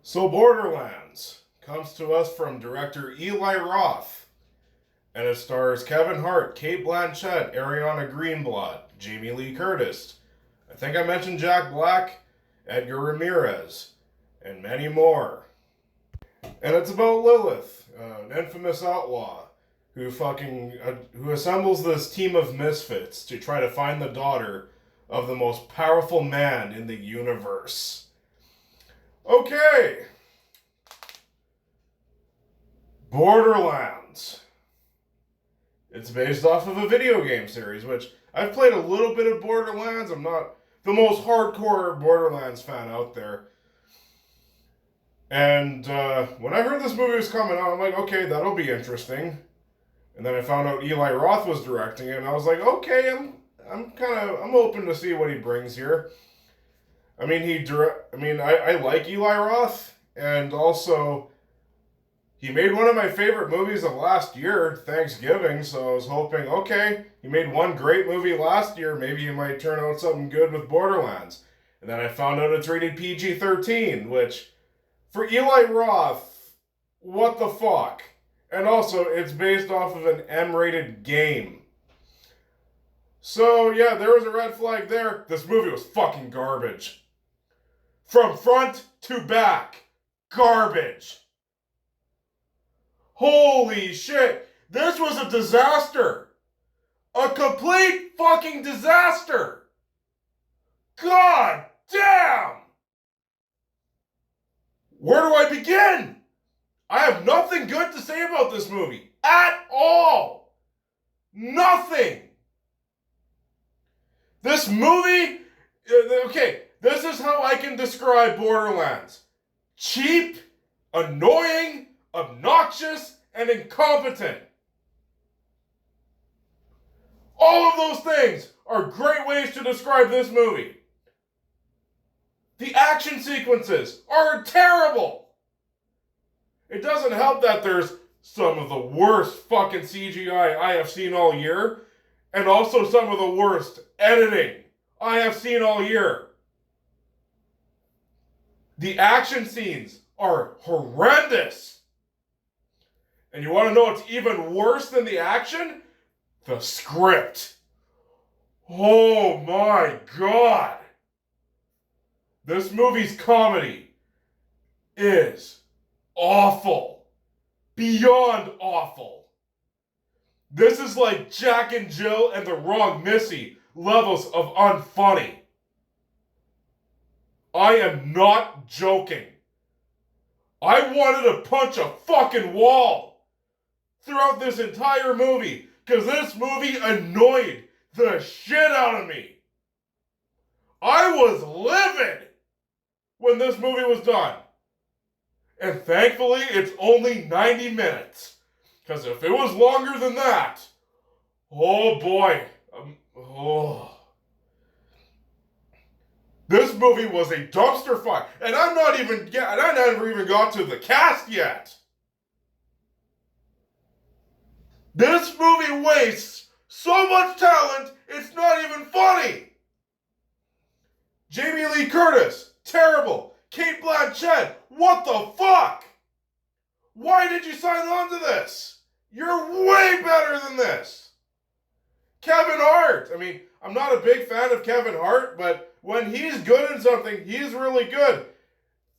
So Borderlands comes to us from director Eli Roth, and it stars Kevin Hart, Cate Blanchett, Ariana Greenblatt, Jamie Lee Curtis. I think I mentioned Jack Black, Edgar Ramirez, and many more. And it's about Lilith, an infamous outlaw who assembles this team of misfits to try to find the daughter of the most powerful man in the universe. Okay. Borderlands. It's based off of a video game series, which I've played a little bit of Borderlands. I'm not the most hardcore Borderlands fan out there. And when I heard this movie was coming out, I'm like, okay, that'll be interesting. And then I found out Eli Roth was directing it, and I was like, okay, I'm open to see what he brings here. I mean, I like Eli Roth, and also he made one of my favorite movies of last year, Thanksgiving, so I was hoping, okay, he made one great movie last year, maybe he might turn out something good with Borderlands. And then I found out it's rated PG-13, which, for Eli Roth, what the fuck? And also, it's based off of an M-rated game. So, yeah, there was a red flag there. This movie was fucking garbage. From front to back. Garbage. Holy shit. This was a disaster. A complete fucking disaster. God damn. Where do I begin? I have nothing good to say about this movie. At all. Nothing. This movie, okay, this is how I can describe Borderlands. Cheap, annoying, obnoxious, and incompetent. All of those things are great ways to describe this movie. The action sequences are terrible. It doesn't help that there's some of the worst fucking CGI I have seen all year, and also some of the worst editing I have seen all year. The action scenes are horrendous. And you want to know what's even worse than the action? The script. Oh my god. This movie's comedy is awful. Beyond awful. This is like Jack and Jill and the Wrong Missy levels of unfunny. I am not joking. I wanted to punch a fucking wall throughout this entire movie because this movie annoyed the shit out of me. I was livid when this movie was done. And thankfully, it's only 90 minutes. Because if it was longer than that, oh boy. This movie was a dumpster fire. And I never even got to the cast yet. This movie wastes so much talent, it's not even funny. Jamie Lee Curtis, terrible. Cate Blanchett, what the fuck? Why did you sign on to this? You're way better than this. Kevin Hart. I mean, I'm not a big fan of Kevin Hart, but when he's good in something, he's really good.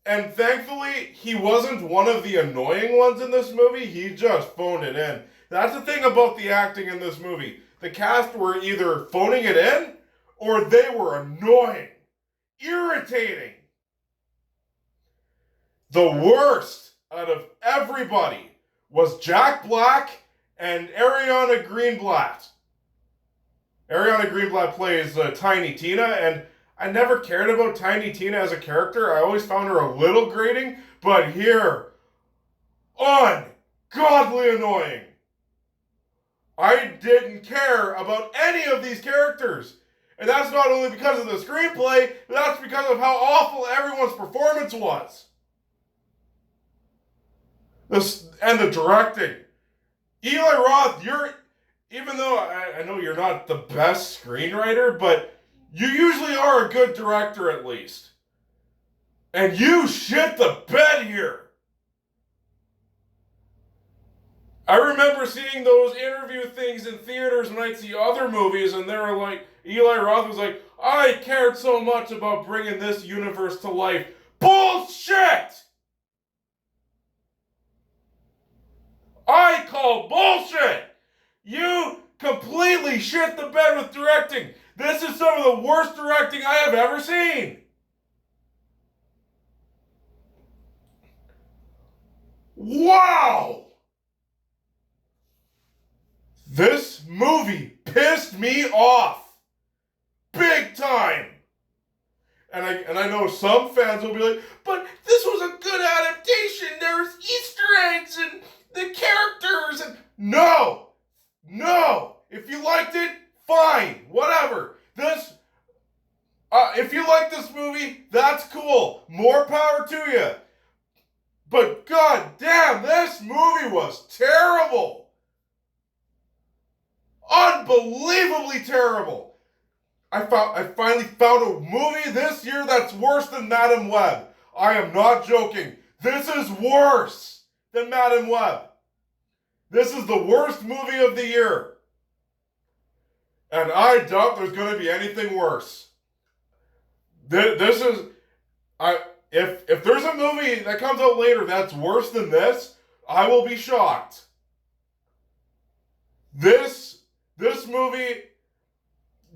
And thankfully, he wasn't one of the annoying ones in this movie. He just phoned it in. That's the thing about the acting in this movie. The cast were either phoning it in, or they were annoying. Irritating. The worst out of everybody was Jack Black and Ariana Greenblatt. Ariana Greenblatt plays Tiny Tina, and I never cared about Tiny Tina as a character. I always found her a little grating, but here, ungodly annoying. I didn't care about any of these characters. And that's not only because of the screenplay, that's because of how awful everyone's performance was. And the directing. Eli Roth, even though I know you're not the best screenwriter, but you usually are a good director at least. And you shit the bed here. I remember seeing those interview things in theaters when I'd see other movies, and they were like, Eli Roth was like, I cared so much about bringing this universe to life. Bullshit! I call bullshit! You completely shit the bed with directing. This is some of the worst directing I have ever seen. Wow! This movie pissed me off. Big time. And I know some fans will be like, but this was a good adaptation. There's Easter eggs and the characters and... No! If you liked it, fine. Whatever. If you like this movie, that's cool. More power to you. But god damn, this movie was terrible. Unbelievably terrible. I finally found a movie this year that's worse than Madam Web. I am not joking. This is worse than Madam Web. This is the worst movie of the year. And I doubt there's going to be anything worse. This is... If there's a movie that comes out later that's worse than this, I will be shocked. This movie,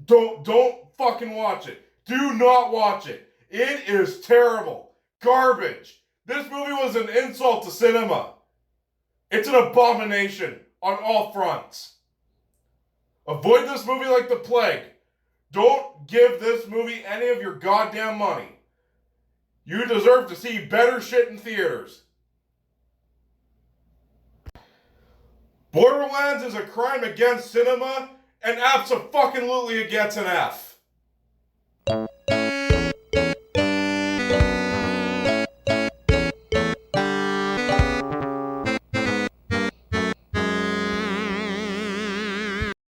don't fucking watch it. Do not watch it. It is terrible. Garbage. This movie was an insult to cinema. It's an abomination on all fronts. Avoid this movie like the plague. Don't give this movie any of your goddamn money. You deserve to see better shit in theaters. Borderlands is a crime against cinema and abso-fucking-lutely it gets an F.